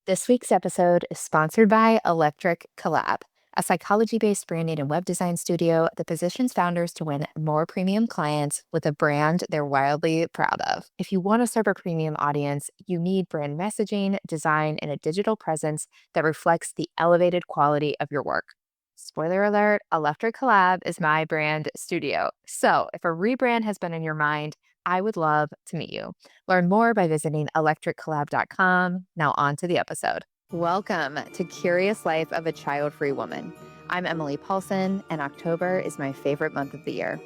This week's episode is sponsored by Electric Collab, a psychology-based branding and web design studio that positions founders to win more premium clients with a brand they're wildly proud of. If you want to serve a premium audience, you need brand messaging, design, and a digital presence that reflects the elevated quality of your work. Spoiler alert, Electric Collab is my brand studio. So if a rebrand has been in your mind, I would love to meet you. Learn more by visiting electriccollab.com. Now on to the episode. Welcome to Curious Life of a Child-Free Woman. I'm Emily Paulsen, and October is my favorite month of the year.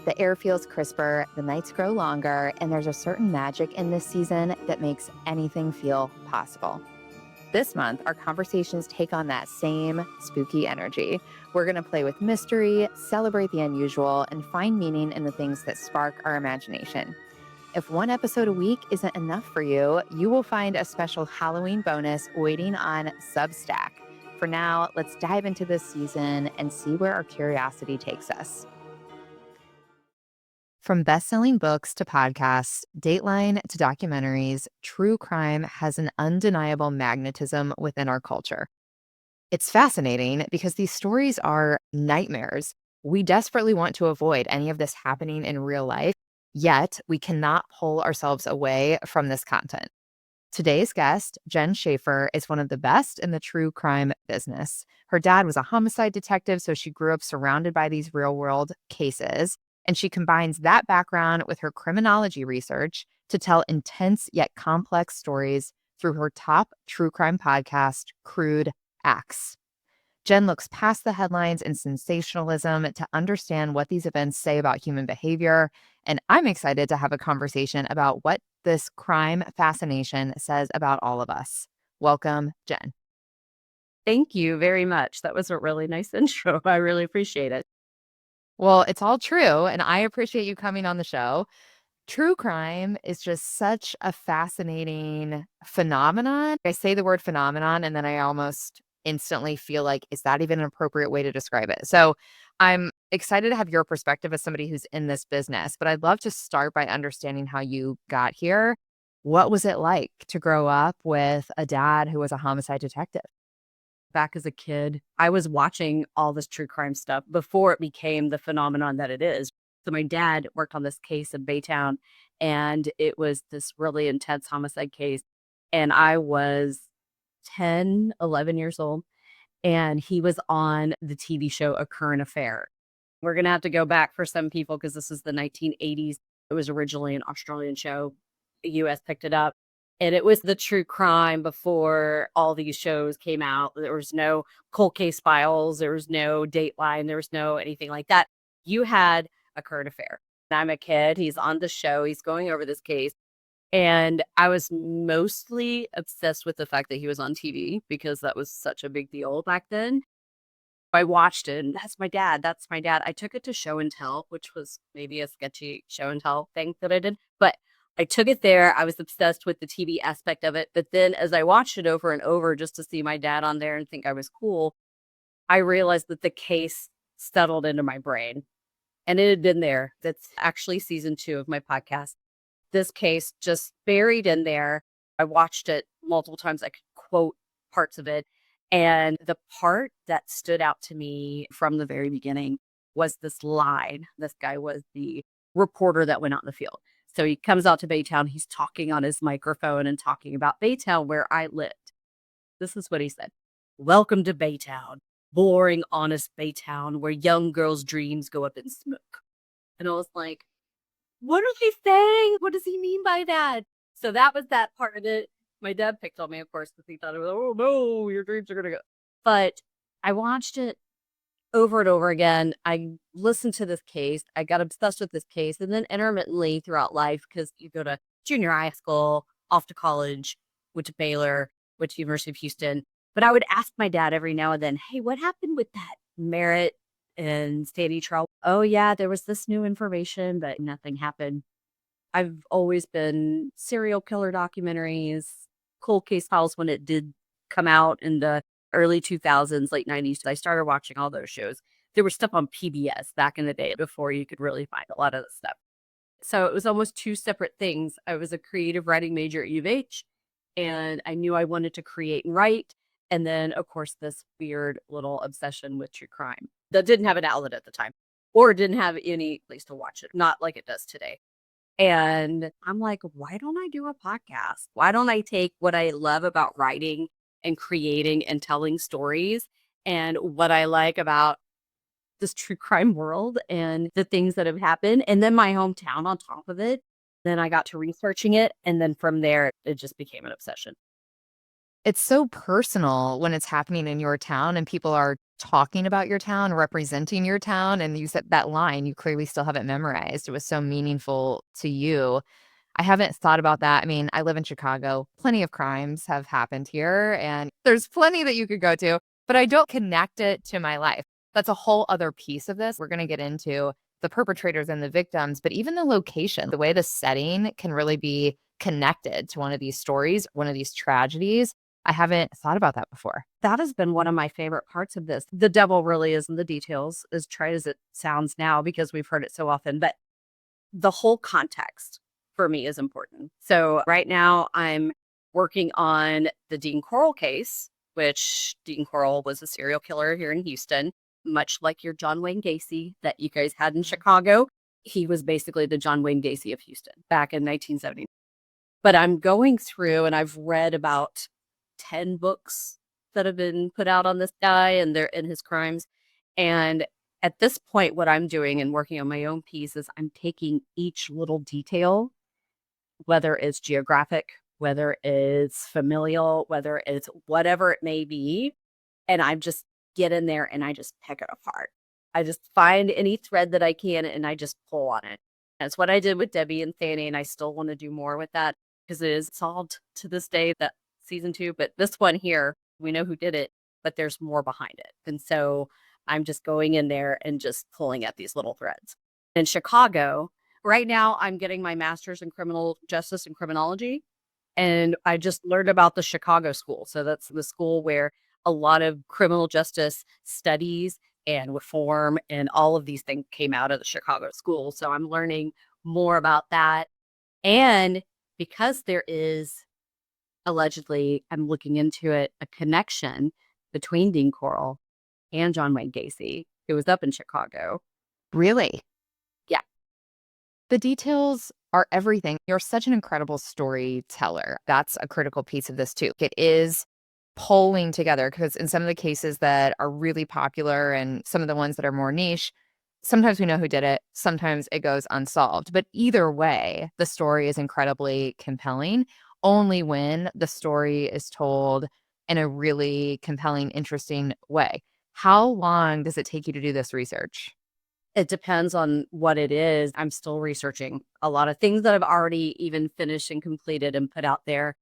The air feels crisper, the nights grow longer, and there's a certain magic in this season that makes anything feel possible. This month, our conversations take on that same spooky energy. We're going to play with mystery, celebrate the unusual, and find meaning in the things that spark our imagination. If one episode a week isn't enough for you, you will find a special Halloween bonus waiting on Substack. For now, let's dive into this season and see where our curiosity takes us. From best-selling books to podcasts, Dateline to documentaries, true crime has an undeniable magnetism within our culture. It's fascinating because these stories are nightmares. We desperately want to avoid any of this happening in real life, yet we cannot pull ourselves away from this content. Today's guest, Jen Schaffer, is one of the best in the true crime business. Her dad was a homicide detective, so she grew up surrounded by these real-world cases. And she combines that background with her criminology research to tell intense yet complex stories through her top true crime podcast, Crude Acts. Jen looks past the headlines and sensationalism to understand what these events say about human behavior. And I'm excited to have a conversation about what this crime fascination says about all of us. Welcome, Jen. Thank you very much. That was a really nice intro. I really appreciate it. Well, it's all true, and I appreciate you coming on the show. True crime is just such a fascinating phenomenon. I say the word phenomenon, and then I almost instantly feel like, is that even an appropriate way to describe it? So I'm excited to have your perspective as somebody who's in this business, but I'd love to start by understanding how you got here. What was it like to grow up with a dad who was a homicide detective? Back as a kid, I was watching all this true crime stuff before it became the phenomenon that it is. So my dad worked on this case in Baytown, and it was this really intense homicide case. And I was 10, 11 years old, and he was on the TV show A Current Affair. We're going to have to go back for some people because this is the 1980s. It was originally an Australian show. The US picked it up. And it was the true crime before all these shows came out. There was no cold case files. There was no Dateline. There was no anything like that. You had A Current Affair. I'm a kid. He's on the show. He's going over this case. And I was mostly obsessed with the fact that he was on TV because that was such a big deal back then. I watched it, and that's my dad. That's my dad. I took it to show and tell, which was maybe a sketchy show and tell thing that I did. But I took it there. I was obsessed with the TV aspect of it. But then as I watched it over and over just to see my dad on there and think I was cool, I realized that the case settled into my brain. And it had been there. That's actually season 2 of my podcast. This case just buried in there. I watched it multiple times. I could quote parts of it. And the part that stood out to me from the very beginning was this line. This guy was the reporter that went out in the field. So he comes out to Baytown. He's talking on his microphone and talking about Baytown, where I lived. This is what he said. "Welcome to Baytown, boring, honest Baytown, where young girls' dreams go up in smoke." And I was like, what are they saying? What does he mean by that? So that was that part of it. My dad picked on me, of course, because he thought it was, oh no, your dreams are going to go. But I watched it over and over again. I listened to this case. I got obsessed with this case. And then intermittently throughout life, because you go to junior high school, off to college, went to Baylor, went to University of Houston. But I would ask my dad every now and then, hey, what happened with that Merritt and Sandy trial? Oh, yeah, there was this new information, but nothing happened. I've always been serial killer documentaries, cold case files when it did come out in the early 2000s, late 90s. I started watching all those shows. There was stuff on PBS back in the day before you could really find a lot of the stuff. So it was almost two separate things. I was a creative writing major at U of H, and I knew I wanted to create and write. And then, of course, this weird little obsession with true crime that didn't have an outlet at the time or didn't have any place to watch it, not like it does today. And I'm like, why don't I do a podcast? Why don't I take what I love about writing and creating and telling stories and what I like about this true crime world and the things that have happened, and then my hometown on top of it. Then I got to researching it. And then from there, it just became an obsession. It's so personal when it's happening in your town and people are talking about your town, representing your town, and you said that line, you clearly still have it memorized. It was so meaningful to you. I haven't thought about that. I mean, I live in Chicago. Plenty of crimes have happened here, and there's plenty that you could go to, but I don't connect it to my life. That's a whole other piece of this. We're going to get into the perpetrators and the victims, but even the location, the way the setting can really be connected to one of these stories, one of these tragedies. I haven't thought about that before. That has been one of my favorite parts of this. The devil really is in the details, as trite as it sounds now, because we've heard it so often. But the whole context for me is important. So right now I'm working on the Dean Corll case, which Dean Corll was a serial killer here in Houston, much like your John Wayne Gacy that you guys had in Chicago. He was basically the John Wayne Gacy of Houston back in 1970. But I'm going through and I've read about 10 books that have been put out on this guy and his crimes. And at this point, what I'm doing and working on my own piece is I'm taking each little detail, whether it's geographic, whether it's familial, whether it's whatever it may be, and I just get in there and I just pick it apart. I just find any thread that I can and I just pull on it. That's what I did with Debbie and Fanny, and I still want to do more with that because it is solved to this day, that season 2. But this one here, we know who did it, but there's more behind it. And so I'm just going in there and just pulling at these little threads. In Chicago, right now, I'm getting my master's in criminal justice and criminology. And I just learned about the Chicago school. So that's the school where a lot of criminal justice studies and reform and all of these things came out of the Chicago school. So I'm learning more about that. And because there is allegedly, I'm looking into it, a connection between Dean Corll and John Wayne Gacy, who was up in Chicago. Really? Yeah. The details are everything. You're such an incredible storyteller. That's a critical piece of this too. It is pulling together because in some of the cases that are really popular and some of the ones that are more niche, sometimes we know who did it, sometimes it goes unsolved. But either way, the story is incredibly compelling only when the story is told in a really compelling, interesting way. How long does it take you to do this research? It depends on what it is. I'm still researching a lot of things that I've already even finished and completed and put out there.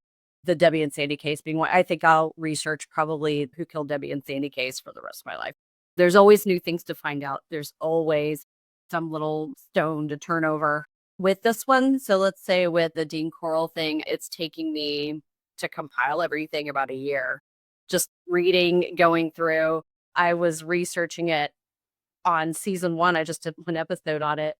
The Debbie and Sandy case being one. I think I'll research probably who killed Debbie and Sandy case for the rest of my life. There's always new things to find out. There's always some little stone to turn over with this one. So let's say with the Dean Corll thing, it's taking me to compile everything about a year. Just reading, going through. I was researching it on season 1. I just did one episode on it.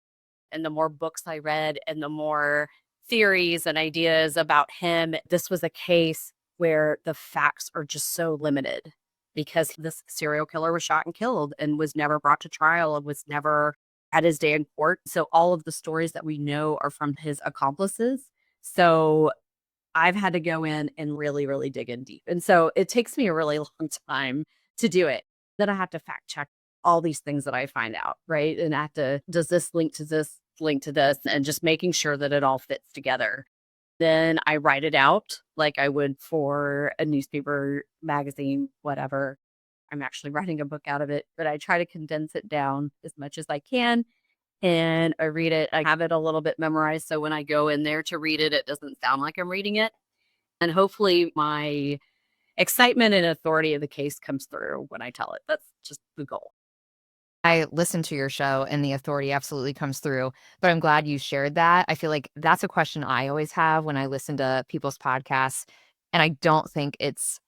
And the more books I read and the more theories and ideas about him, this was a case where the facts are just so limited because this serial killer was shot and killed and was never brought to trial and was never at his day in court. So all of the stories that we know are from his accomplices. So I've had to go in and really, really dig in deep. And so it takes me a really long time to do it. Then I have to fact check all these things that I find out, right? And I have to, does this link to this, link to this, and just making sure that it all fits together. Then I write it out like I would for a newspaper, magazine, whatever. I'm actually writing a book out of it, but I try to condense it down as much as I can. And I read it. I have it a little bit memorized. So when I go in there to read it, it doesn't sound like I'm reading it. And hopefully my excitement and authority of the case comes through when I tell it. That's just the goal. I listen to your show and the authority absolutely comes through, but I'm glad you shared that. I feel like that's a question I always have when I listen to people's podcasts, and I don't think it's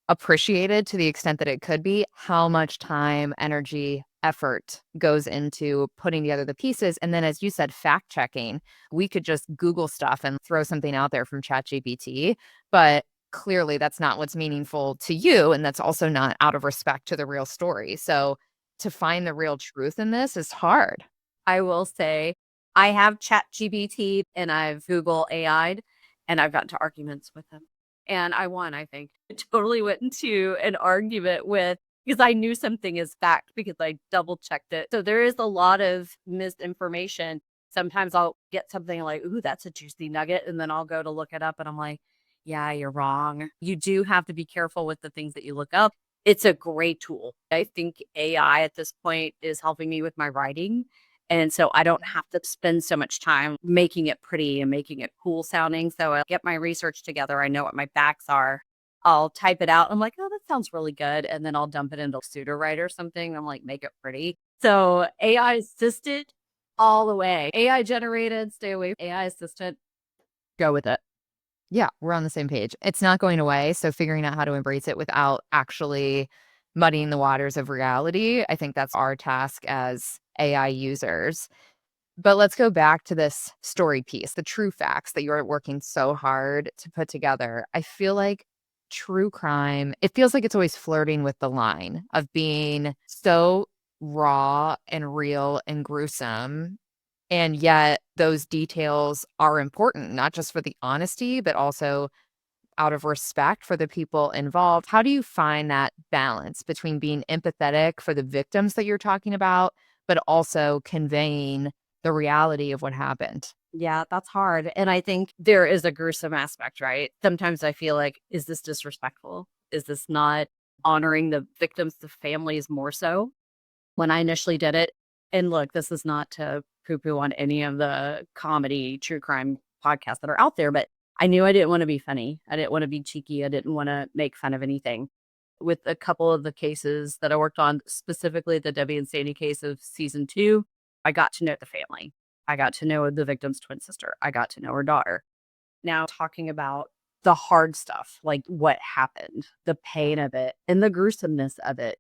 appreciated to the extent that it could be, how much time, energy, effort goes into putting together the pieces. And then, as you said, fact checking. We could just Google stuff and throw something out there from ChatGPT, but clearly that's not what's meaningful to you, and that's also not out of respect to the real story. So to find the real truth in this is hard. I will say I have ChatGPT and I've Google AI'd and I've gotten to arguments with him. And I won, I think. I totally went into an argument with because I knew something is fact because I double checked it. So there is a lot of misinformation. Sometimes I'll get something like, ooh, that's a juicy nugget. And then I'll go to look it up and I'm like, yeah, you're wrong. You do have to be careful with the things that you look up. It's a great tool. I think AI at this point is helping me with my writing and so I don't have to spend so much time making it pretty and making it cool sounding. So I get my research together. I know what my facts are. I'll type it out. I'm like, oh, that sounds really good. And then I'll dump it into Pseudowrite or something. I'm like, make it pretty. So AI assisted all the way. AI generated, stay away. AI assistant, go with it. Yeah, we're on the same page. It's not going away, so figuring out how to embrace it without actually muddying the waters of reality, I think that's our task as AI users. But let's go back to this story piece, the true facts that you're working so hard to put together. I feel like true crime, it feels like it's always flirting with the line of being so raw and real and gruesome. And yet those details are important, not just for the honesty, but also out of respect for the people involved. How do you find that balance between being empathetic for the victims that you're talking about, but also conveying the reality of what happened? Yeah, that's hard. And I think there is a gruesome aspect, right? Sometimes I feel like, is this disrespectful? Is this not honoring the victims, the families more so? When I initially did it, and look, this is not to poo poo on any of the comedy, true crime podcasts that are out there, but I knew I didn't want to be funny. I didn't want to be cheeky. I didn't want to make fun of anything. With a couple of the cases that I worked on, specifically the Debbie and Sandy case of season 2, I got to know the family. I got to know the victim's twin sister. I got to know her daughter. Now, talking about the hard stuff, like what happened, the pain of it, and the gruesomeness of it,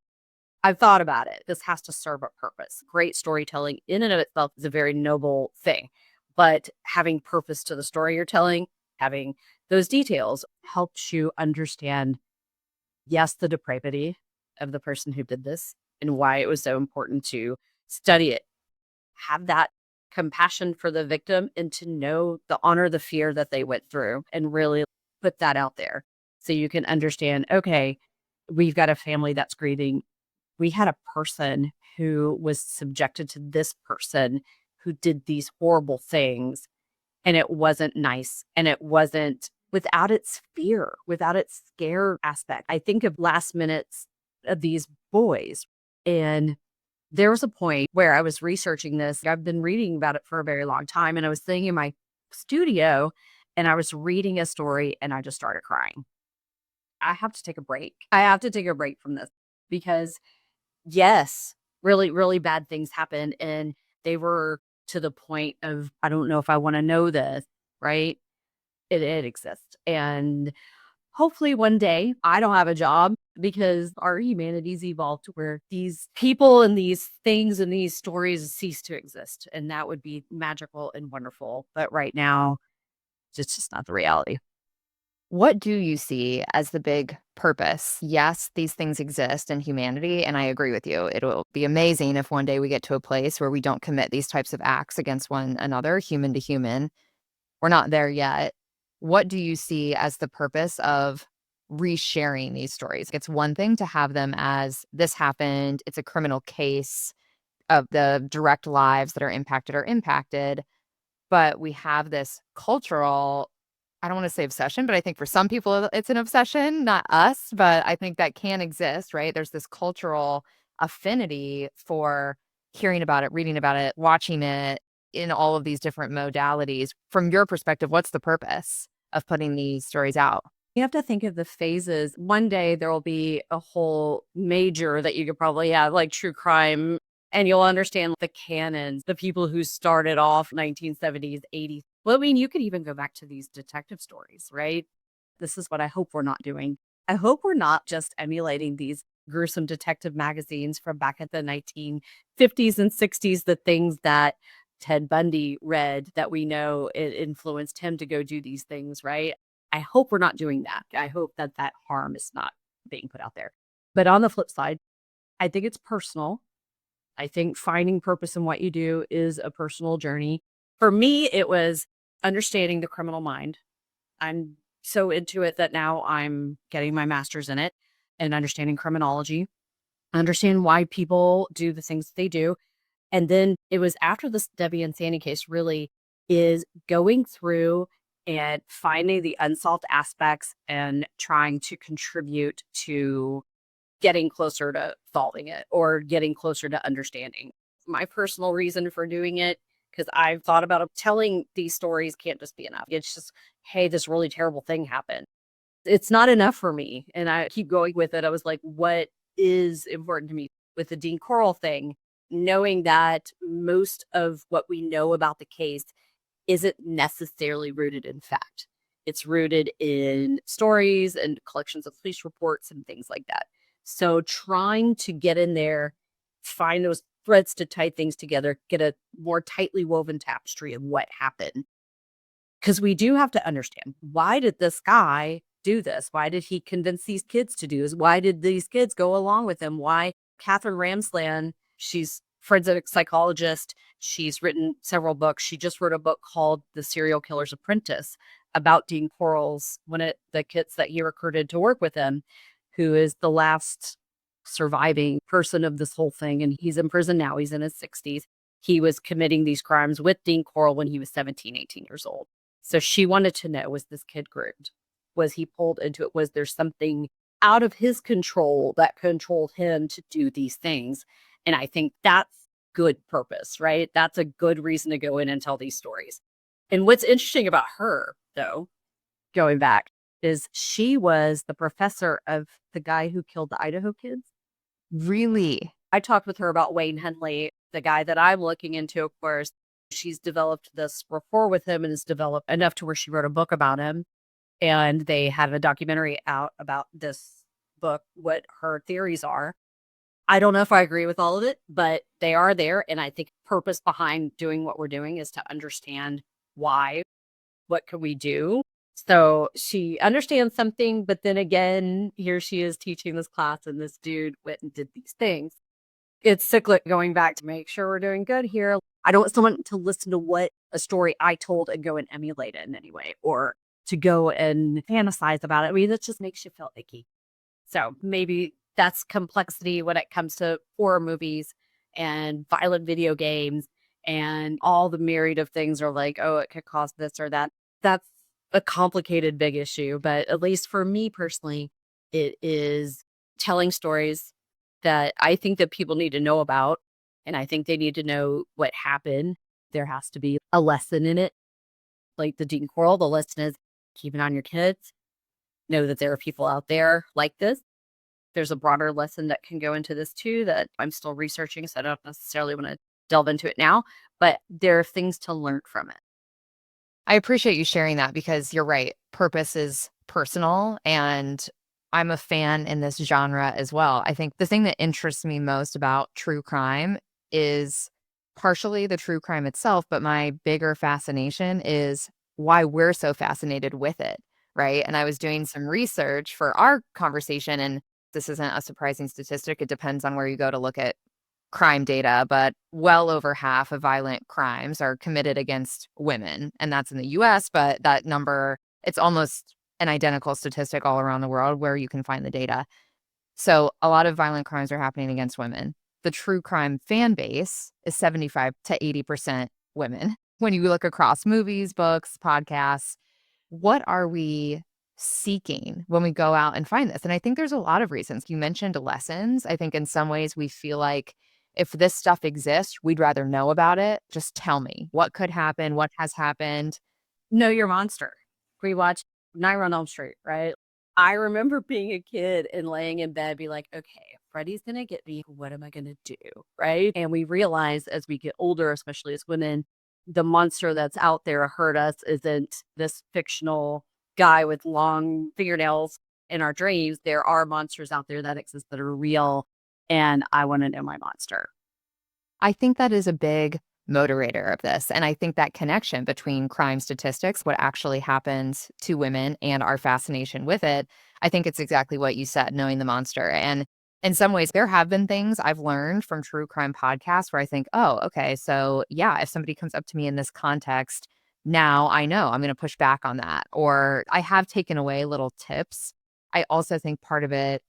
I've thought about it. This has to serve a purpose. Great storytelling in and of itself is a very noble thing, but having purpose to the story you're telling, having those details helps you understand, yes, the depravity of the person who did this and why it was so important to study it, have that compassion for the victim and to know the honor the fear that they went through and really put that out there so you can understand, okay, we've got a family that's grieving. We had a person who was subjected to this person who did these horrible things, and it wasn't nice, and it wasn't without its fear, without its scare aspect. I think of last minutes of these boys, and there was a point where I was researching this. I've been reading about it for a very long time, and I was sitting in my studio, and I was reading a story, and I just started crying. I have to take a break. I have to take a break from this because yes, really, really bad things happened, and they were to the point of, I don't know if I wanna know this, right? It exists, and hopefully one day I don't have a job because our humanity's evolved to where these people and these things and these stories cease to exist, and that would be magical and wonderful, but right now, it's just not the reality. What do you see as the big purpose? Yes, these things exist in humanity, and I agree with you. It'll be amazing if one day we get to a place where we don't commit these types of acts against one another, human to human. We're not there yet. What do you see as the purpose of resharing these stories? It's one thing to have them as this happened, it's a criminal case of the direct lives that are impacted, but we have this cultural, I don't wanna say obsession, but I think for some people it's an obsession, not us, but I think that can exist, right? There's this cultural affinity for hearing about it, reading about it, watching it in all of these different modalities. From your perspective, what's the purpose of putting these stories out? You have to think of the phases. One day there will be a whole major that you could probably have, like true crime, and you'll understand the canons, the people who started off 1970s, 80s. Well, I mean, you could even go back to these detective stories, right? This is what I hope we're not doing. I hope we're not just emulating these gruesome detective magazines from back at the 1950s and 60s, the things that Ted Bundy read that we know it influenced him to go do these things, right? I hope we're not doing that. I hope that that harm is not being put out there. But on the flip side, I think it's personal. I think finding purpose in what you do is a personal journey. For me, it was understanding the criminal mind. I'm so into it that now I'm getting my master's in it and understanding criminology, understand why people do the things they do. And then it was after this Debbie and Sandy case really is going through and finding the unsolved aspects and trying to contribute to getting closer to solving it or getting closer to understanding. My personal reason for doing it, because I've thought about it, telling these stories can't just be enough. It's just, hey, this really terrible thing happened. It's not enough for me. And I keep going with it. I was like, what is important to me with the Dean Coral thing? Knowing that most of what we know about the case isn't necessarily rooted in fact. It's rooted in stories and collections of police reports and things like that. So trying to get in there, find those threads to tie things together, get a more tightly woven tapestry of what happened. Because we do have to understand, why did this guy do this? Why did he convince these kids to do this? Why did these kids go along with him? Why Catherine Ramsland, she's forensic psychologist. She's written several books. She just wrote a book called The Serial Killer's Apprentice about Dean Corll's, the kids that he recruited to work with him, who is the last surviving person of this whole thing. And he's in prison now. He's in his 60s. He was committing these crimes with Dean Corll when he was 17, 18 years old. So she wanted to know, was this kid groomed? Was he pulled into it? Was there something out of his control that controlled him to do these things? And I think that's good purpose, right? That's a good reason to go in and tell these stories. And what's interesting about her, though, going back, is she was the professor of the guy who killed the Idaho kids. Really? I talked with her about Wayne Henley, the guy that I'm looking into, of course. She's developed this rapport with him and has developed enough to where she wrote a book about him. And they had a documentary out about this book, what her theories are. I don't know if I agree with all of it, but they are there. And I think purpose behind doing what we're doing is to understand why, what can we do? So she understands something, but then again, here she is teaching this class and this dude went and did these things. It's cyclic, going back to make sure we're doing good here. I don't want someone to listen to what a story I told and go and emulate it in any way, or to go and fantasize about it. I mean, that just makes you feel icky. So maybe that's complexity when it comes to horror movies and violent video games and all the myriad of things are like, oh, it could cause this or that. That's a complicated, big issue. But at least for me personally, it is telling stories that I think that people need to know about. And I think they need to know what happened. There has to be a lesson in it. Like the Dean Coral, the lesson is keep an eye on your kids. Know that there are people out there like this. There's a broader lesson that can go into this too that I'm still researching, so I don't necessarily want to delve into it now, but there are things to learn from it. I appreciate you sharing that because you're right. Purpose is personal, and I'm a fan in this genre as well. I think the thing that interests me most about true crime is partially the true crime itself, but my bigger fascination is why we're so fascinated with it, right? And I was doing some research for our conversation, and this isn't a surprising statistic. It depends on where you go to look at crime data, but well over half of violent crimes are committed against women. And that's in the US, but that number, it's almost an identical statistic all around the world where you can find the data. So a lot of violent crimes are happening against women. The true crime fan base is 75 to 80% women. When you look across movies, books, podcasts, what are we seeking when we go out and find this? And I think there's a lot of reasons. You mentioned lessons. I think in some ways we feel like if this stuff exists, we'd rather know about it. Just tell me what could happen, what has happened. Know your monster. We watch Nightmare on Elm Street, right? I remember being a kid and laying in bed, be like, okay, Freddy's going to get me. What am I going to do? Right. And we realize as we get older, especially as women, the monster that's out there to hurt us isn't this fictional guy with long fingernails in our dreams. There are monsters out there that exist that are real. And I want to know my monster. I think that is a big motivator of this. And I think that connection between crime statistics, what actually happens to women, and our fascination with it, I think it's exactly what you said, knowing the monster. And in some ways, there have been things I've learned from true crime podcasts where I think, oh, okay, so yeah, if somebody comes up to me in this context, now I know I'm going to push back on that. Or I have taken away little tips. I also think part of it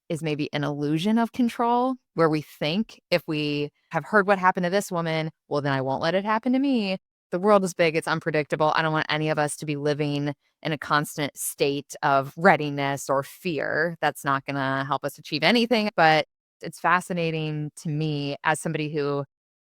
is maybe an illusion of control where we think if we have heard what happened to this woman, well, then I won't let it happen to me. The world is big, it's unpredictable. I don't want any of us to be living in a constant state of readiness or fear. That's not going to help us achieve anything. But it's fascinating to me as somebody who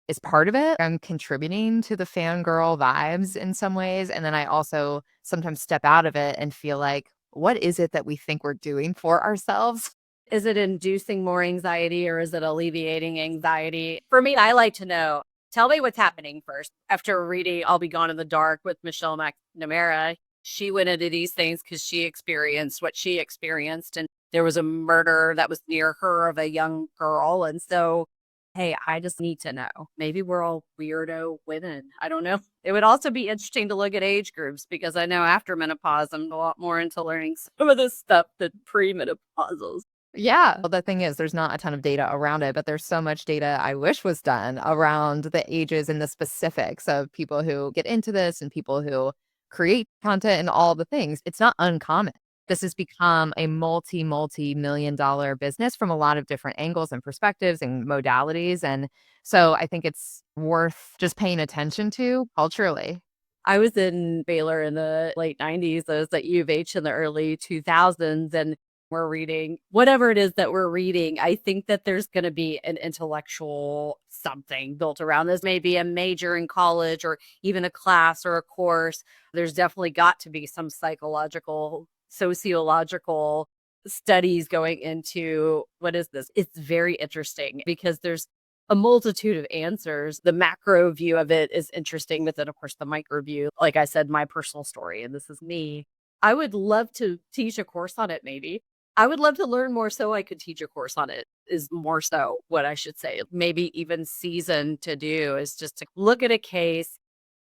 is part of it. I'm contributing to the fangirl vibes in some ways. And then I also sometimes step out of it and feel like, what is it that we think we're doing for ourselves? Is it inducing more anxiety or is it alleviating anxiety? For me, I like to know, tell me what's happening first. After reading I'll Be Gone in the Dark with Michelle McNamara, she went into these things because she experienced what she experienced. And there was a murder that was near her of a young girl. And so, hey, I just need to know. Maybe we're all weirdo women. I don't know. It would also be interesting to look at age groups because I know after menopause, I'm a lot more into learning some of this stuff than premenopausals. Yeah. Well, the thing is, there's not a ton of data around it, but there's so much data I wish was done around the ages and the specifics of people who get into this and people who create content and all the things. It's not uncommon. This has become a multi million-dollar business from a lot of different angles and perspectives and modalities. And so I think it's worth just paying attention to culturally. I was in Baylor in the late 90s. I was at U of H in the early 2000s, and we're reading whatever it is that we're reading. I think that there's going to be an intellectual something built around this, maybe a major in college or even a class or a course. There's definitely got to be some psychological, sociological studies going into what is this? It's very interesting because there's a multitude of answers. The macro view of it is interesting, but then, of course, the micro view, like I said, my personal story, and this is me. I would love to teach a course on it, maybe. I would love to learn more so I could teach a course on it, is more so what I should say. Maybe even season to do is just to look at a case,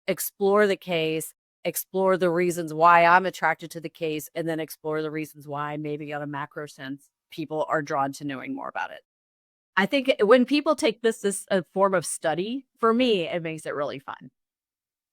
explore the reasons why I'm attracted to the case, and then explore the reasons why, maybe on a macro sense, people are drawn to knowing more about it. I think when people take this as a form of study, for me, it makes it really fun.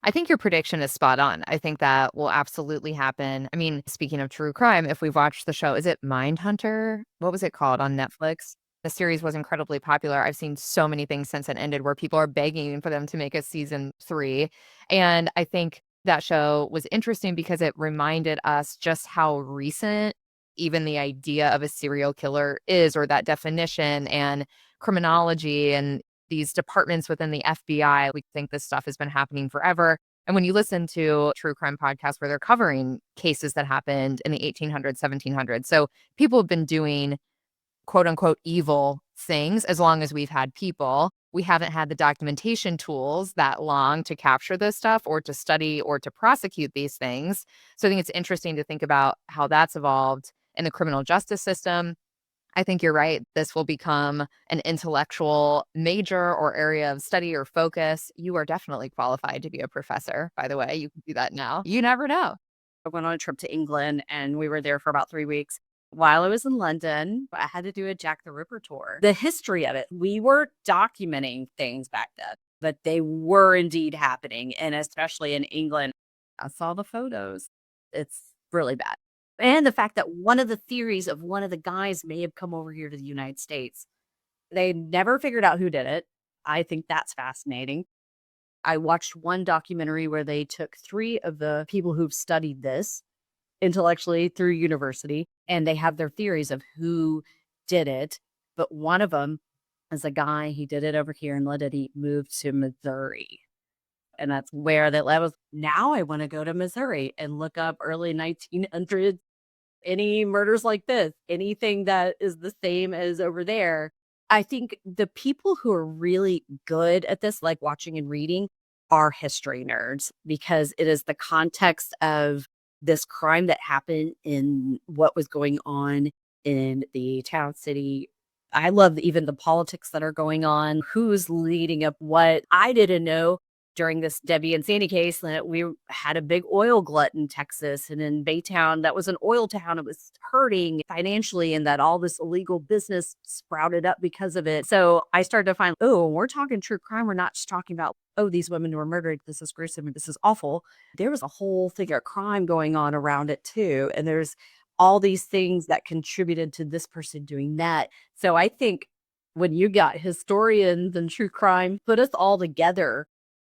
I think your prediction is spot on. I think that will absolutely happen. I mean, speaking of true crime, if we've watched the show, is it Mindhunter? What was it called on Netflix? The series was incredibly popular. I've seen so many things since it ended where people are begging for them to make a season 3. And I think that show was interesting because it reminded us just how recent even the idea of a serial killer is, or that definition and criminology and these departments within the FBI. We think this stuff has been happening forever. And when you listen to true crime podcasts where they're covering cases that happened in the 1800s, 1700s, so people have been doing quote unquote evil things as long as we've had people. We haven't had the documentation tools that long to capture this stuff or to study or to prosecute these things. So I think it's interesting to think about how that's evolved in the criminal justice system. I think you're right. This will become an intellectual major or area of study or focus. You are definitely qualified to be a professor, by the way. You can do that now. You never know. I went on a trip to England and we were there for about 3 weeks. While I was in London, I had to do a Jack the Ripper tour. The history of it, we were documenting things back then, but they were indeed happening. And especially in England, I saw the photos. It's really bad. And the fact that one of the theories of one of the guys may have come over here to the United States. They never figured out who did it. I think that's fascinating. I watched one documentary where they took 3 of the people who've studied this intellectually through university, and they have their theories of who did it. But one of them is a guy, he did it over here in London. He moved to Missouri. And that's where that was. Now I want to go to Missouri and look up early 1900s, any murders like this, anything that is the same as over there. I think the people who are really good at this, like watching and reading, are history nerds because it is the context of this crime that happened in what was going on in the town, city. I love even the politics that are going on, who's leading up what. I didn't know during this Debbie and Sandy case, that we had a big oil glut in Texas and in Baytown. That was an oil town. It was hurting financially, and that all this illegal business sprouted up because of it. So I started to find, oh, when we're talking true crime, we're not just talking about, oh, these women were murdered. This is gruesome. This is awful. There was a whole thing of crime going on around it too. And there's all these things that contributed to this person doing that. So I think when you got historians and true crime, put us all together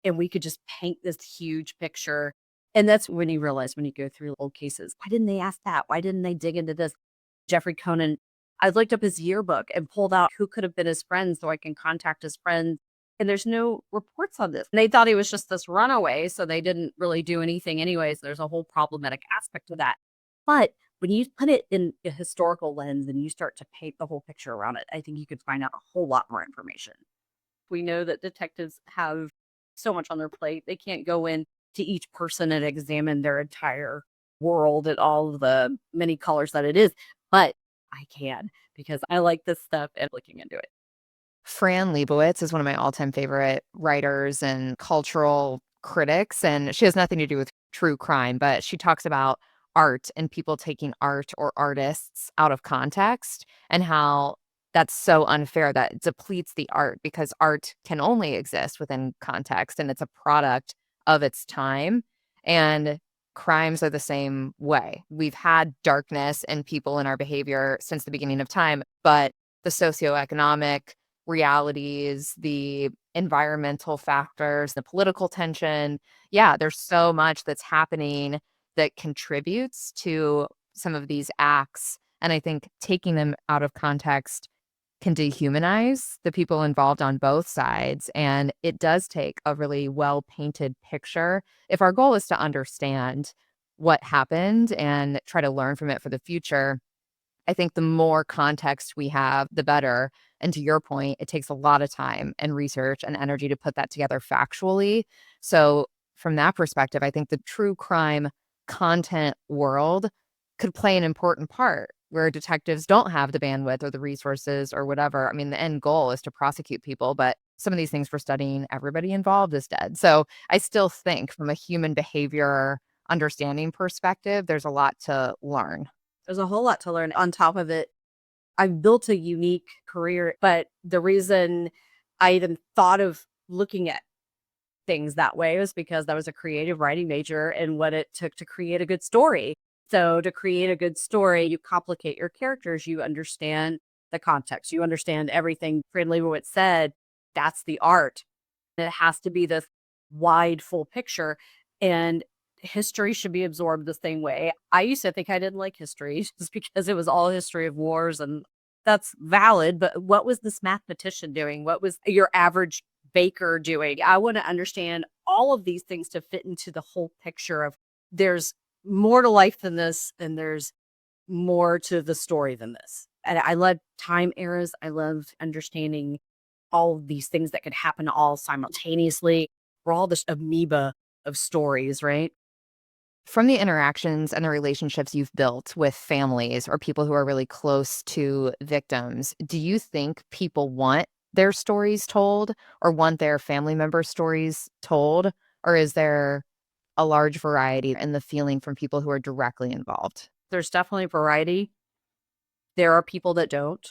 and we could just paint this huge picture. And that's when you realize, when you go through old cases, why didn't they ask that? Why didn't they dig into this? Jeffrey Conan, I looked up his yearbook and pulled out who could have been his friends so I can contact his friends. And there's no reports on this. And they thought he was just this runaway, so they didn't really do anything anyways. There's a whole problematic aspect to that. But when you put it in a historical lens and you start to paint the whole picture around it, I think you could find out a whole lot more information. We know that detectives have so much on their plate. They can't go in to each person and examine their entire world and all of the many colors that it is. But I can, because I like this stuff and looking into it. Fran Lebowitz is one of my all-time favorite writers and cultural critics, and she has nothing to do with true crime, but she talks about art and people taking art or artists out of context and how that's so unfair that it depletes the art because art can only exist within context and it's a product of its time. And crimes are the same way. We've had darkness and people in our behavior since the beginning of time, but the socioeconomic realities, the environmental factors, the political tension. Yeah, there's so much that's happening that contributes to some of these acts. And I think taking them out of context can dehumanize the people involved on both sides. And it does take a really well painted picture. If our goal is to understand what happened and try to learn from it for the future, I think the more context we have, the better. And to your point, it takes a lot of time and research and energy to put that together factually. So, from that perspective, I think the true crime content world could play an important part where detectives don't have the bandwidth or the resources or whatever. I mean, the end goal is to prosecute people, but some of these things we're studying, everybody involved is dead. So, I still think from a human behavior understanding perspective, there's a lot to learn. There's a whole lot to learn. On top of it, I've built a unique career, but the reason I even thought of looking at things that way was because I was a creative writing major and what it took to create a good story. So to create a good story, you complicate your characters, you understand the context, you understand everything. Fran Lebowitz said, that's the art. It has to be this wide, full picture. And history should be absorbed the same way. I used to think I didn't like history just because it was all history of wars, and that's valid. But what was this mathematician doing? What was your average baker doing? I want to understand all of these things to fit into the whole picture of there's more to life than this, and there's more to the story than this. And I love time eras. I love understanding all of these things that could happen all simultaneously. We're all this amoeba of stories, right? From the interactions and the relationships you've built with families or people who are really close to victims, do you think people want their stories told or want their family members' stories told? Or is there a large variety in the feeling from people who are directly involved? There's definitely variety. There are people that don't.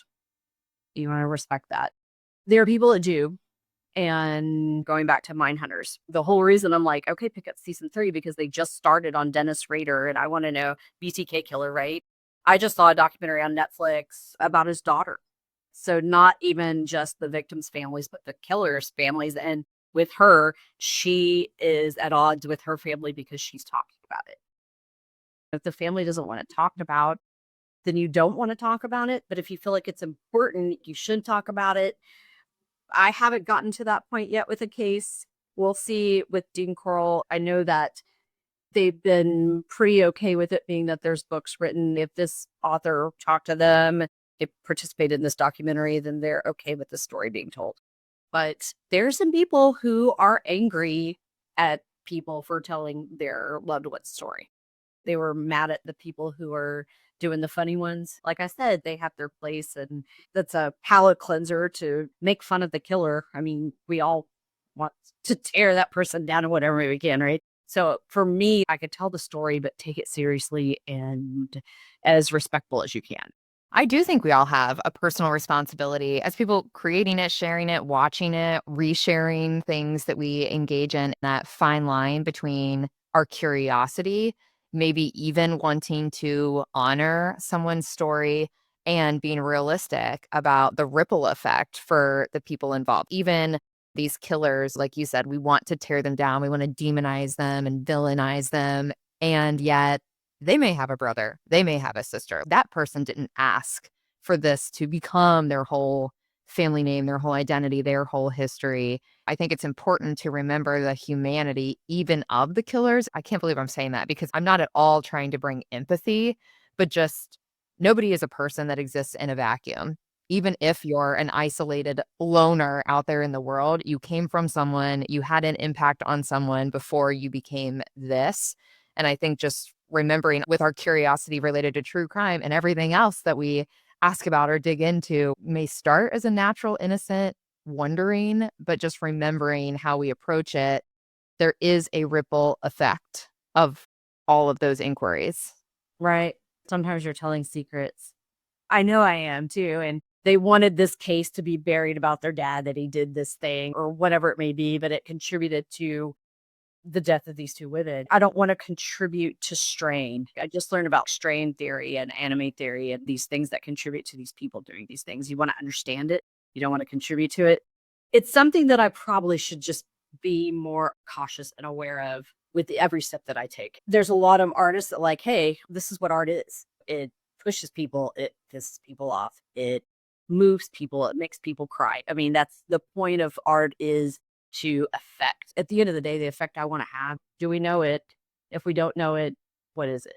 You want to respect that. There are people that do. And going back to Mine Hunters, the whole reason I'm like, okay, pick up season 3 because they just started on Dennis Rader and I want to know BTK killer, right? I just saw a documentary on Netflix about his daughter. So not even just the victims' families, but the killer's families. And with her, she is at odds with her family because she's talking about it. If the family doesn't want it talked about, then you don't want to talk about it. But if you feel like it's important, you should talk about it. I haven't gotten to that point yet with a case. We'll see with Dean Corll. I know that they've been pretty okay with it being that there's books written. If this author talked to them, they participated in this documentary, then they're okay with the story being told. But there's some people who are angry at people for telling their loved one's story. They were mad at the people who are doing the funny ones. Like I said, they have their place, and that's a palate cleanser to make fun of the killer. I mean, we all want to tear that person down in whatever way we can, right? So for me, I could tell the story, but take it seriously and as respectful as you can. I do think we all have a personal responsibility as people creating it, sharing it, watching it, resharing things that we engage in, that fine line between our curiosity, maybe even wanting to honor someone's story and being realistic about the ripple effect for the people involved. Even these killers, like you said, we want to tear them down, we want to demonize them and villainize them. And yet, they may have a brother, they may have a sister. That person didn't ask for this to become their whole family name, their whole identity, their whole history. I think it's important to remember the humanity, even of the killers. I can't believe I'm saying that because I'm not at all trying to bring empathy, but just nobody is a person that exists in a vacuum. Even if you're an isolated loner out there in the world, you came from someone, you had an impact on someone before you became this. And I think just remembering with our curiosity related to true crime and everything else that we ask about or dig into may start as a natural, innocent wondering, but just remembering how we approach it, there is a ripple effect of all of those inquiries. Right. Sometimes you're telling secrets. I know I am too. And they wanted this case to be buried about their dad that he did this thing or whatever it may be, but it contributed to the death of these two women. I don't want to contribute to strain. I just learned about strain theory and anime theory and these things that contribute to these people doing these things. You want to understand it. You don't want to contribute to it. It's something that I probably should just be more cautious and aware of with every step that I take. There's a lot of artists that like, hey, this is what art is. It pushes people, it pisses people off, it moves people, it makes people cry. I mean, that's the point of art is to affect. At the end of the day, the effect I want to have, do we know it? If we don't know it, what is it?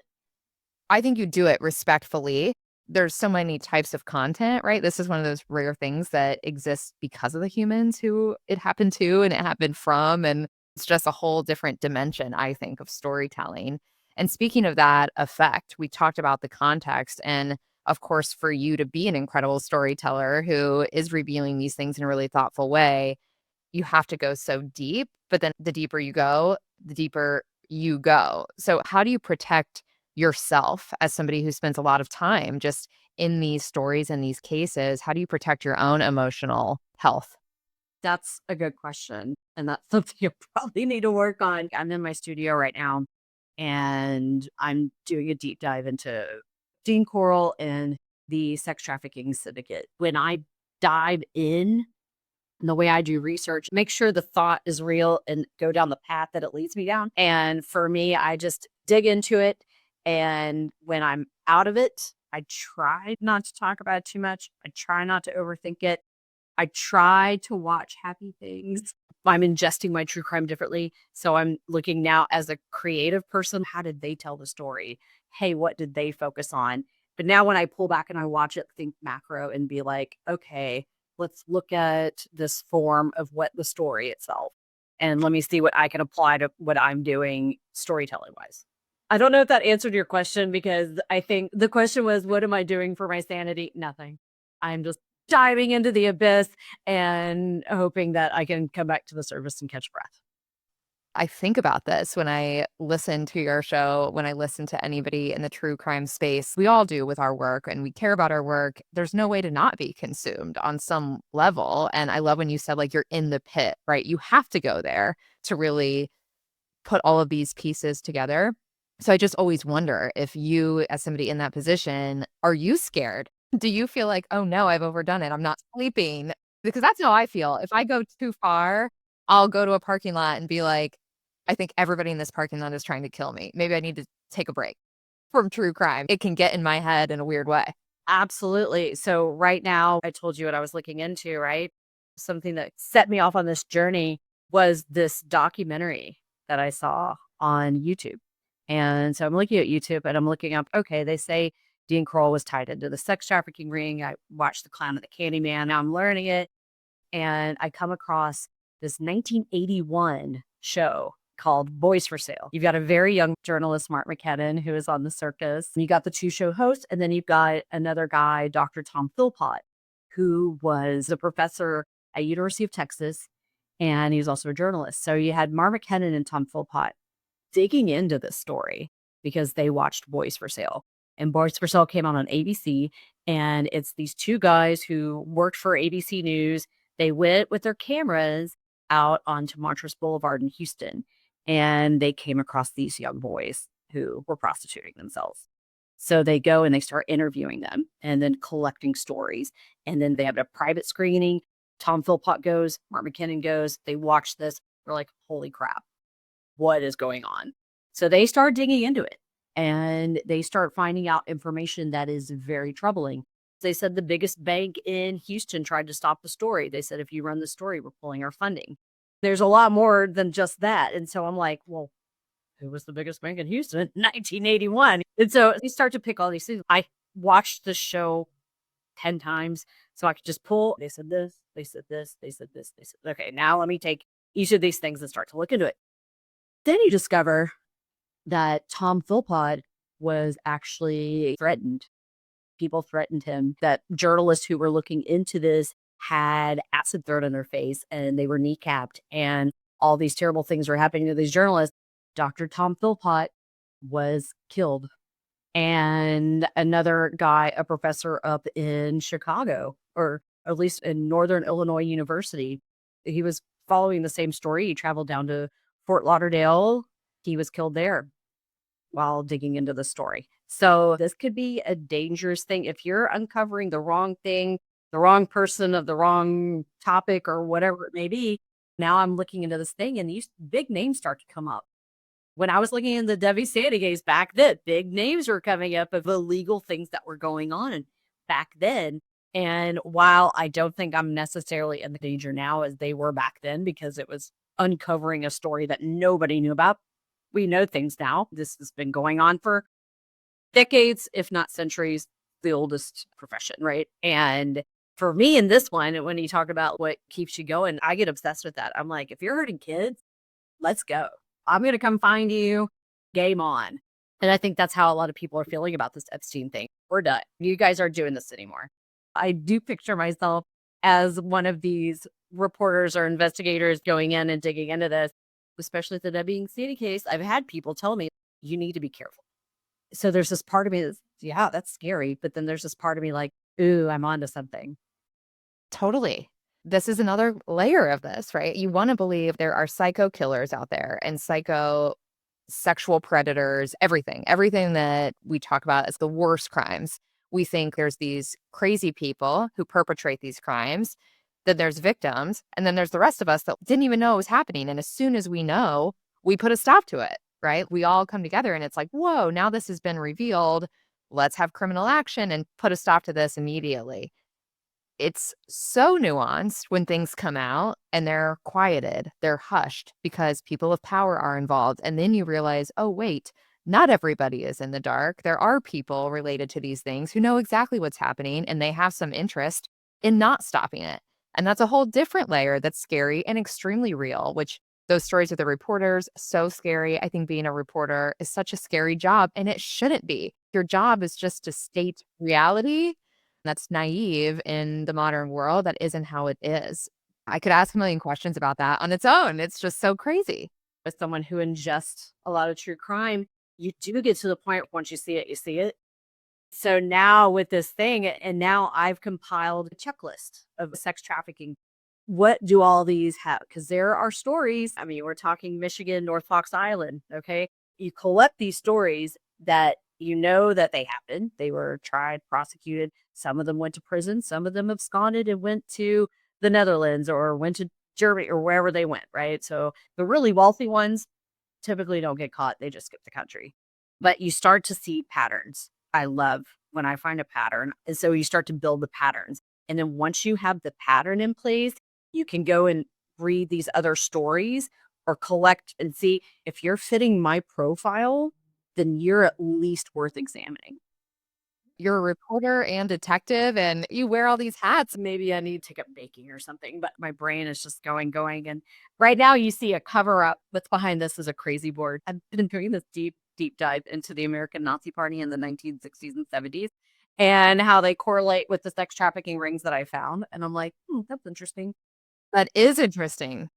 I think you do it respectfully. There's so many types of content, right? This is one of those rare things that exists because of the humans who it happened to and it happened from. And it's just a whole different dimension, I think, of storytelling. And speaking of that effect, we talked about the context. And of course, for you to be an incredible storyteller who is revealing these things in a really thoughtful way, you have to go so deep, but then the deeper you go, the deeper you go. So how do you protect yourself as somebody who spends a lot of time just in these stories and these cases? How do you protect your own emotional health? That's a good question. And that's something you probably need to work on. I'm in my studio right now and I'm doing a deep dive into Dean Coral and the sex trafficking syndicate. When I dive in, and the way I do research, make sure the thought is real and go down the path that it leads me down. And for me, I just dig into it. And when I'm out of it, I try not to talk about it too much. I try not to overthink it. I try to watch happy things. I'm ingesting my true crime differently. So I'm looking now as a creative person, how did they tell the story? Hey, what did they focus on? But now when I pull back and I watch it, think macro and be like, okay, let's look at this form of what the story itself. And let me see what I can apply to what I'm doing storytelling wise. I don't know if that answered your question because I think the question was, what am I doing for my sanity? Nothing. I'm just diving into the abyss and hoping that I can come back to the surface and catch breath. I think about this when I listen to your show, when I listen to anybody in the true crime space. We all do with our work and we care about our work. There's no way to not be consumed on some level. And I love when you said, like, you're in the pit, right? You have to go there to really put all of these pieces together. So I just always wonder if you, as somebody in that position, are you scared? Do you feel like, oh no, I've overdone it? I'm not sleeping? Because that's how I feel. If I go too far, I'll go to a parking lot and be like, I think everybody in this parking lot is trying to kill me. Maybe I need to take a break from true crime. It can get in my head in a weird way. Absolutely. So right now, I told you what I was looking into, right? Something that set me off on this journey was this documentary that I saw on YouTube. And so I'm looking at YouTube and I'm looking up, okay, they say Dean Kroll was tied into the sex trafficking ring. I watched The Clown and the Candyman. Now I'm learning it. And I come across this 1981 show called Boys for Sale. You've got a very young journalist, Mark McKinnon, who is on the circus. You got the two show hosts, and then you've got another guy, Dr. Tom Philpott, who was a professor at University of Texas. and he's also a journalist. So you had Mark McKinnon and Tom Philpott digging into this story because they watched Boys for Sale. And Boys for Sale came out on ABC, and it's these two guys who worked for ABC News. They went with their cameras out onto Montrose Boulevard in Houston, and they came across these young boys who were prostituting themselves. So they go and they start interviewing them and then collecting stories. And then they have a private screening. Tom Philpott goes, Mark McKinnon goes, they watch this. They're like, holy crap, what is going on? So they start digging into it and they start finding out information that is very troubling. They said the biggest bank in Houston tried to stop the story. They said, if you run the story, we're pulling our funding. There's a lot more than just that. And so I'm like, well, who was the biggest bank in Houston in 1981? And so you start to pick all these things. I watched the show 10 times so I could just pull. They said this, they said this, they said this, they said, okay, now let me take each of these things and start to look into it. Then you discover that Tom Philpott was actually threatened. People threatened him, that journalists who were looking into this had acid thrown in their face and they were kneecapped, and all these terrible things were happening to these journalists. Dr. Tom Philpott was killed. And another guy, a professor up in Chicago, or at least in Northern Illinois University, he was following the same story. He traveled down to Fort Lauderdale. He was killed there while digging into the story. So this could be a dangerous thing if you're uncovering the wrong thing, the wrong person of the wrong topic or whatever it may be. Now I'm looking into this thing and these big names start to come up. When I was looking in the Debbie Sandy case back then, big names were coming up of illegal things that were going on back then. And while I don't think I'm necessarily in the danger now as they were back then, because it was uncovering a story that nobody knew about, we know things now. This has been going on for decades, if not centuries, the oldest profession, right? And for me in this one, when you talk about what keeps you going, I get obsessed with that. I'm like, if you're hurting kids, let's go. I'm going to come find you. Game on. And I think that's how a lot of people are feeling about this Epstein thing. We're done. You guys aren't doing this anymore. I do picture myself as one of these reporters or investigators going in and digging into this, especially the Debbie Sandy case. I've had people tell me, you need to be careful. So there's this part of me that's, yeah, that's scary. But then there's this part of me like, ooh, I'm onto something. Totally. This is another layer of this, right? You want to believe there are psycho killers out there and psycho sexual predators, everything that we talk about as the worst crimes. We think there's these crazy people who perpetrate these crimes, then there's victims, and then there's the rest of us that didn't even know it was happening. And as soon as we know, we put a stop to it, right? We all come together and it's like, whoa, now this has been revealed. Let's have criminal action and put a stop to this immediately. It's so nuanced when things come out and they're quieted, they're hushed because people of power are involved. And then you realize, oh, wait, not everybody is in the dark. There are people related to these things who know exactly what's happening and they have some interest in not stopping it. And that's a whole different layer that's scary and extremely real, which those stories of the reporters, so scary. I think being a reporter is such a scary job and it shouldn't be. Your job is just to state reality that's naive in the modern world. That isn't how it is. I could ask a million questions about that on its own. It's just so crazy. As someone who ingests a lot of true crime, you do get to the point once you see it, you see it. So now with this thing, and now I've compiled a checklist of sex trafficking. What do all these have? Because there are stories. I mean, we're talking Michigan, North Fox Island. Okay. You collect these stories that you know that they happened. They were tried, prosecuted. Some of them went to prison. Some of them absconded and went to the Netherlands or went to Germany or wherever they went. Right. So the really wealthy ones typically don't get caught. They just skip the country. But you start to see patterns. I love when I find a pattern. And so you start to build the patterns. And then once you have the pattern in place, you can go and read these other stories or collect and see if you're fitting my profile, then you're at least worth examining. You're a reporter and detective, and you wear all these hats. Maybe I need to take up baking or something, but my brain is just going. And right now you see a cover up. What's behind this is a crazy board. I've been doing this deep dive into the American Nazi Party in the 1960s and 70s and how they correlate with the sex trafficking rings that I found. And I'm like, that's interesting. That is interesting.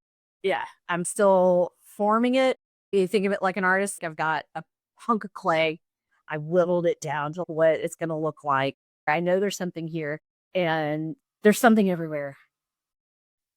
Yeah, I'm still forming it. You think of it like an artist. I've got a hunk of clay. I whittled it down to what it's going to look like. I know there's something here, and there's something everywhere.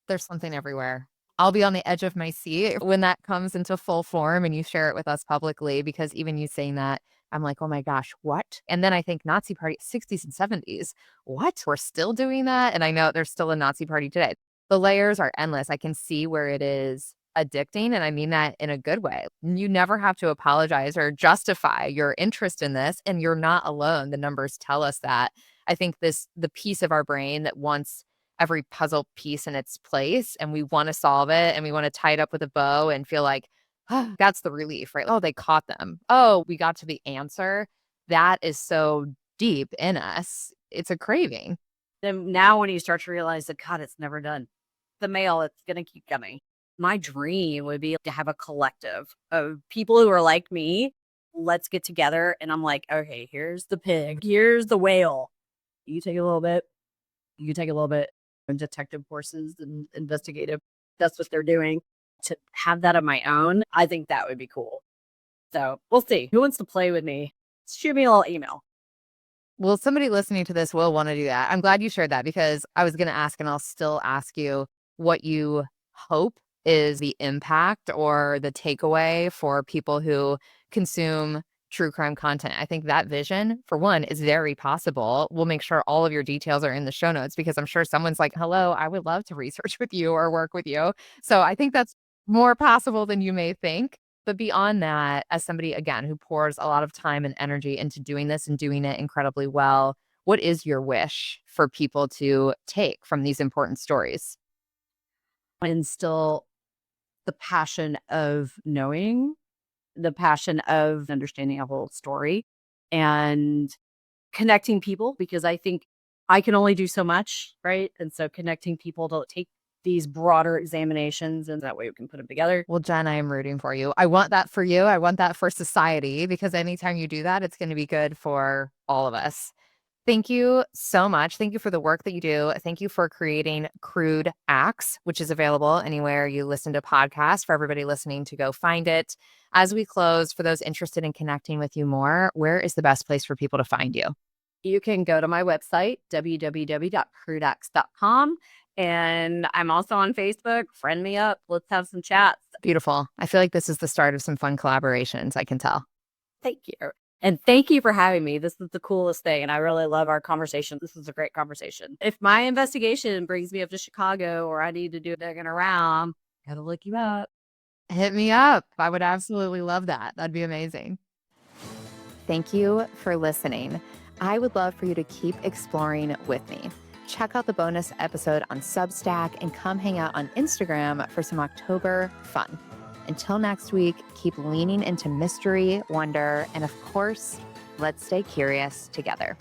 There's something everywhere. I'll be on the edge of my seat when that comes into full form and you share it with us publicly, because even you saying that, I'm like, oh my gosh, what? And then I think Nazi party, 60s and 70s. What? We're still doing that? And I know there's still a Nazi party today. The layers are endless. I can see where it is addicting. And I mean that in a good way. You never have to apologize or justify your interest in this. And you're not alone. The numbers tell us that. I think the piece of our brain that wants every puzzle piece in its place and we want to solve it and we want to tie it up with a bow and feel like, oh, that's the relief, right? Oh, they caught them. Oh, we got to the answer. That is so deep in us. It's a craving. Then now when you start to realize that, God, it's never done. The mail, it's going to keep coming. My dream would be to have a collective of people who are like me. Let's get together. And I'm like, okay, here's the pig. Here's the whale. You take a little bit. You take a little bit. And detective forces and investigative. That's what they're doing. To have that of my own, I think that would be cool. So we'll see. Who wants to play with me? Shoot me a little email. Well, somebody listening to this will want to do that. I'm glad you shared that, because I was going to ask, and I'll still ask you, what you hope is the impact or the takeaway for people who consume true crime content. I think that vision, for one, is very possible. We'll make sure all of your details are in the show notes, because I'm sure someone's like, hello, I would love to research with you or work with you. So I think that's more possible than you may think. But beyond that, as somebody, again, who pours a lot of time and energy into doing this and doing it incredibly well, what is your wish for people to take from these important stories? Instill the passion of knowing, the passion of understanding a whole story, and connecting people, because I think I can only do so much, right? And so connecting people to take these broader examinations, and that way we can put them together. Well, Jen, I am rooting for you. I want that for you. I want that for society, because anytime you do that, it's going to be good for all of us. Thank you so much. Thank you for the work that you do. Thank you for creating Crude Acts, which is available anywhere you listen to podcasts, for everybody listening to go find it. As we close, for those interested in connecting with you more, where is the best place for people to find you? You can go to my website, www.crudeacts.com. And I'm also on Facebook. Friend me up. Let's have some chats. Beautiful. I feel like this is the start of some fun collaborations. I can tell. Thank you. And thank you for having me. This is the coolest thing. And I really love our conversation. This is a great conversation. If my investigation brings me up to Chicago, or I need to do digging around, gotta look you up. Hit me up. I would absolutely love that. That'd be amazing. Thank you for listening. I would love for you to keep exploring with me. Check out the bonus episode on Substack and come hang out on Instagram for some October fun. Until next week, keep leaning into mystery, wonder, and of course, let's stay curious together.